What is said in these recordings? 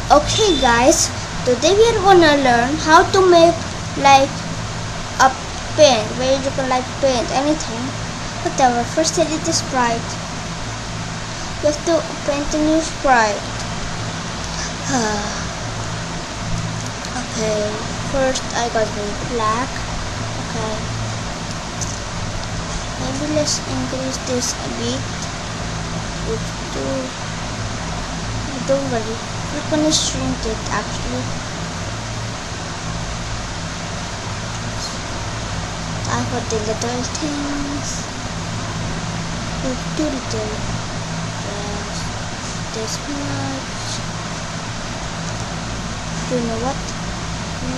Okay guys, today we are gonna learn how to make like a paint where you can like paint anything, whatever. First edit the Sprite. You have to paint a new Sprite. Okay, first I got the black. Okay, maybe let's increase this a bit. Don't worry, we're gonna shrink it actually. I got the little things. Too little. Yes, this much. You know what?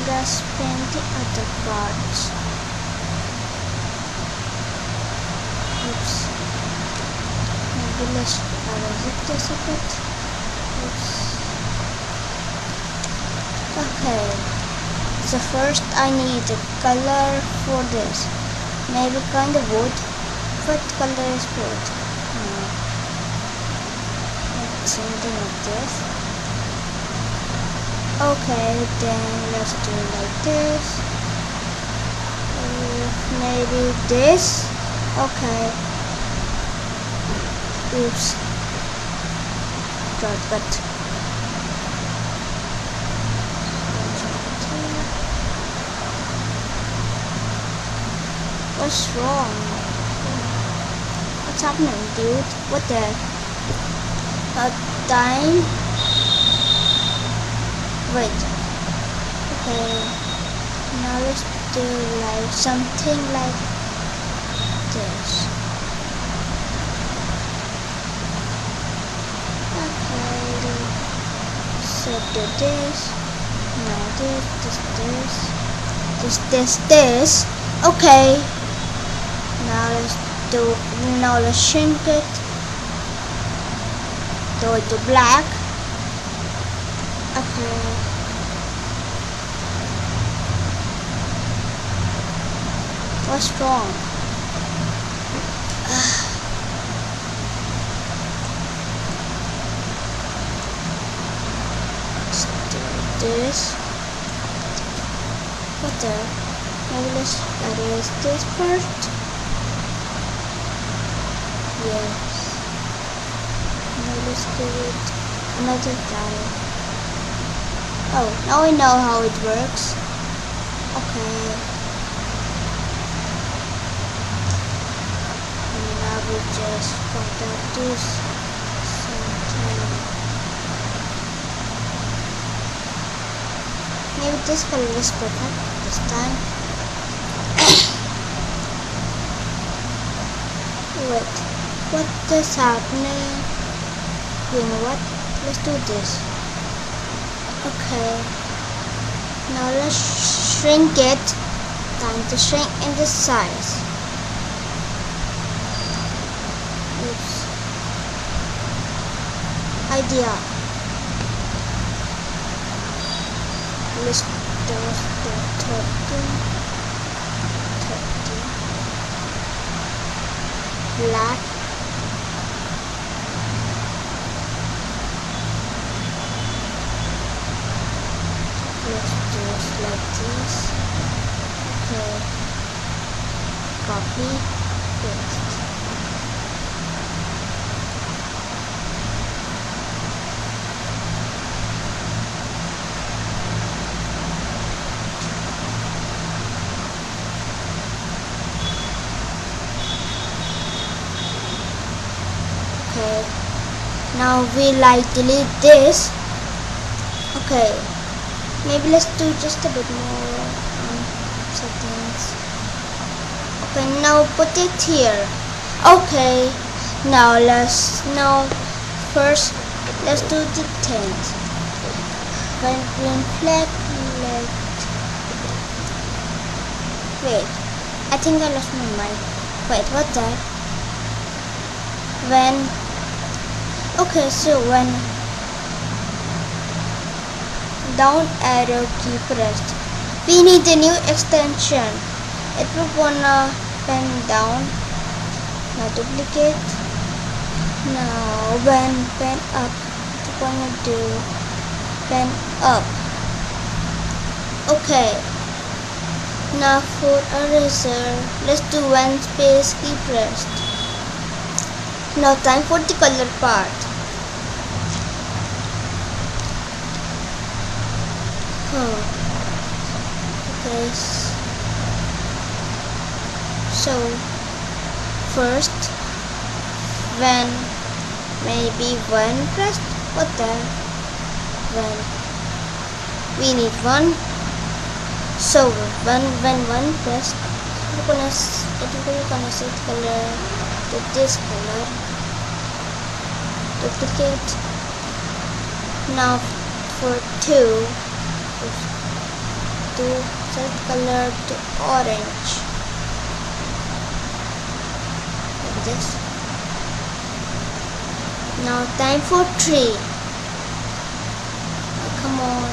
Let's paint the other parts. Oops. Maybe let's erase this a bit. Okay, so first I need a color for this. Maybe kind of wood. What color is wood? Something like this. Okay, then let's do like this. Maybe this. Okay. Oops. But what's wrong? What's happening, dude? What the? Time. Wait. Okay. Now let's do like something like this. So do this, now this. Okay. Now let's shrink it. Do it to black. Okay. What's wrong? This. What the? Maybe let's erase this part. Yes. Now let's do it another time. Oh, now I know how it works. Okay. And now we just got out this something. Maybe this color is perfect this time. Wait, what is happening? You know what? Let's do this. Okay. Now let's shrink it. Time to shrink in the size. Oops. Idea. Let's do 30. Black. Let's do it like this. Okay. Copy. Paste. Okay, now we like delete this. Okay, maybe let's do just a bit more settings. Okay, now put it here. Okay, now first let's do the tint. When green flag, wait, I think I lost my mind. Wait, what the? When down arrow key pressed, we need a new extension. It will gonna pen down. Now duplicate. Now when pen up, it's gonna do pen up. Okay. Now for eraser, let's do one space key pressed. Now time for the color part. Okay. So first, when maybe one pressed, what the? When we need one. So when one pressed, we're gonna set color to this color, duplicate. Now for two, set color to orange, like this. Now time for three. Come on.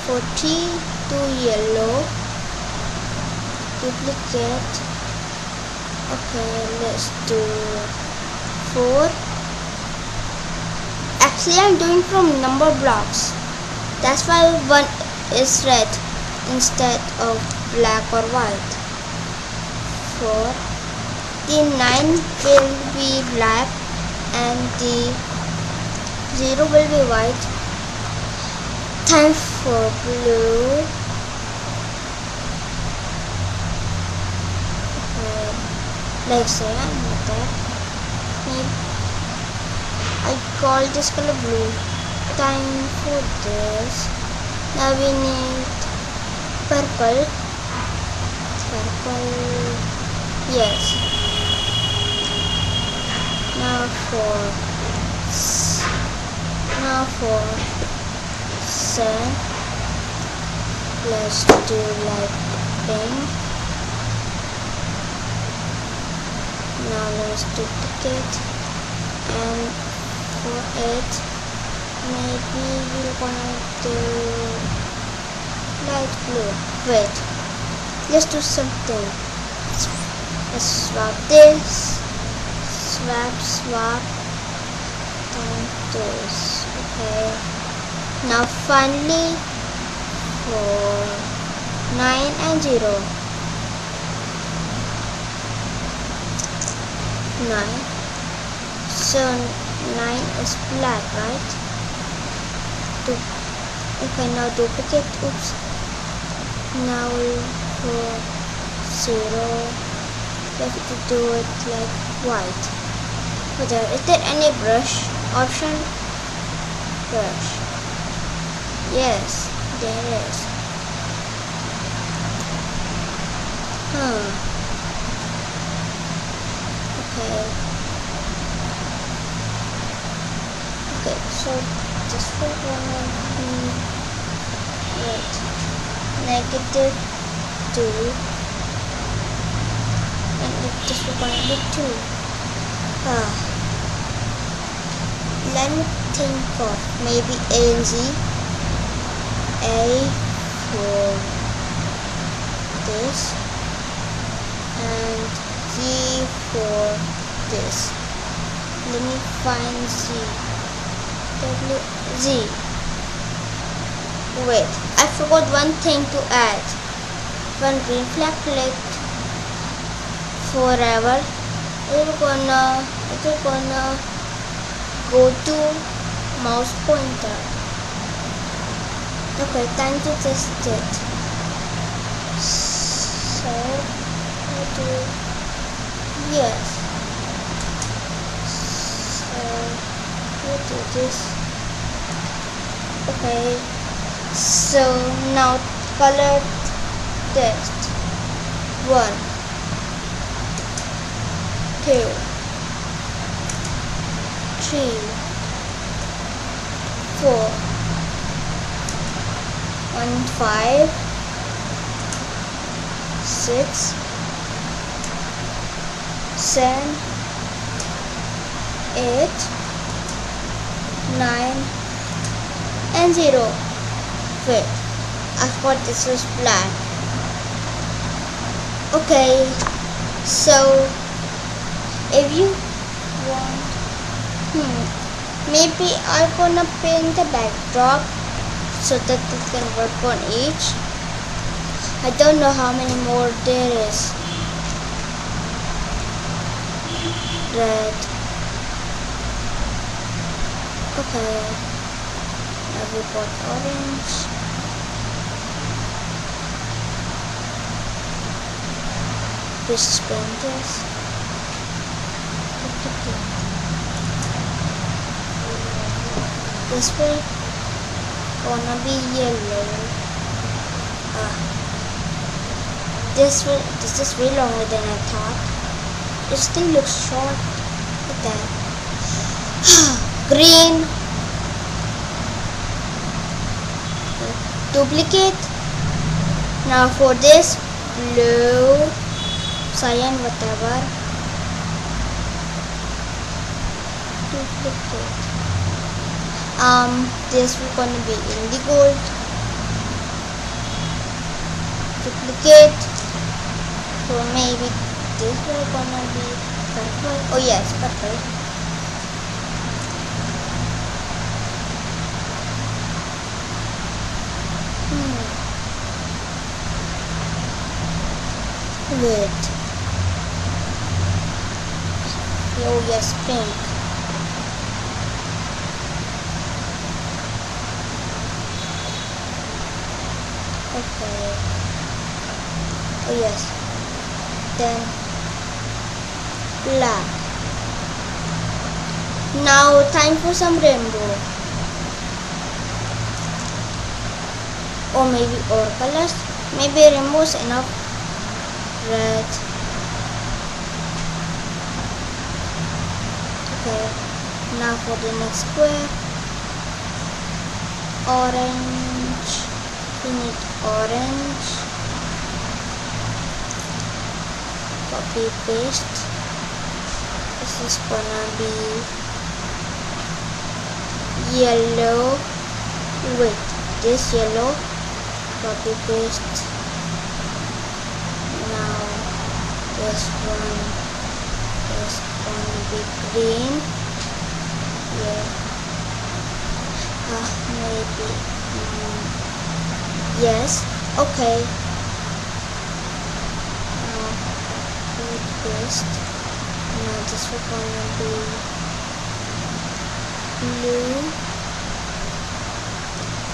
For three, to yellow, duplicate. Okay, let's do four. Actually, I'm doing from number blocks. That's why one is red instead of black or white. Four. The 9 will be black and the 0 will be white. Time for blue. Like say that. I call this color blue. Time for this. Now we need purple. Yes. Now for sun, let's do like pink. Now let's duplicate, and for it maybe we're gonna do light blue. Wait, let's do something. Let's swap this, swap, and this. Okay. Now finally for 9 and 0. 9. So 9 is black, right? Okay, now duplicate. Oops. Now for 0, we have to do it like white. Is there any brush option? Brush. Yes, there is. Okay, so this will gonna be -2, and this will gonna be 2. Let me think of maybe A and Z. A for this and Z for this. Let me find Z. Z. Wait, I forgot one thing to add. When green flag clicked forever, it will gonna go to mouse pointer. Okay, time to test it. So yes. So we'll do this. Okay. So now color test. 1, 2, 3, 4, 5, 6, 7, 8, 9, and 0. Wait, I thought this was black. Okay, so if you want Maybe I'm gonna paint the backdrop so that it can work on each. I don't know how many more there is. Red. Okay. Now we got orange. This painters. This way gonna be yellow. This is way longer than I thought. It still looks short. Look at that. Green. Duplicate. Now for this, blue, cyan, whatever. Duplicate. This will gonna be indigo. Duplicate. So maybe this will gonna be purple. Oh yes, purple. Wait. Oh yes, pink. Okay. Oh yes. Then black. Now time for some rainbow. Or maybe other colors. Maybe rainbow is enough. Red. Okay. Now for the next square. Orange. We need orange. Copy paste. This is gonna be yellow. Wait, this yellow. Copy paste. Now this one is gonna be green. Yeah. Maybe. Yes. Okay. Paste. Now this will gonna be blue.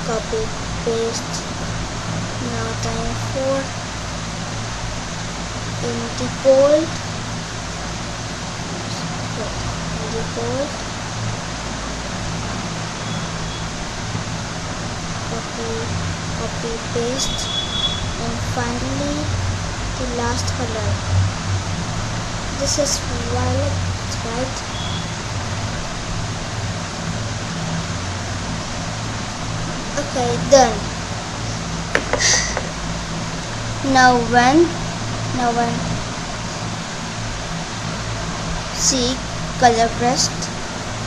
Copy paste. Now time for indigo. Indigo. Copy paste, and finally the last color. This is violet, right? Okay, done. Now when see color brushed,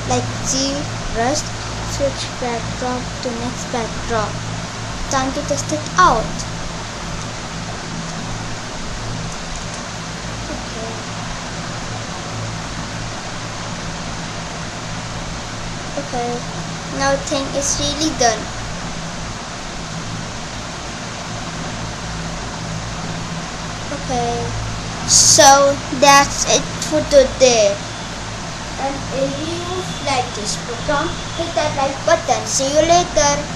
like see brushed, switch backdrop to next backdrop. Time to test it out. Okay, now thing is really done. Okay, so that's it for today. And if you like this program, hit that like button. See you later.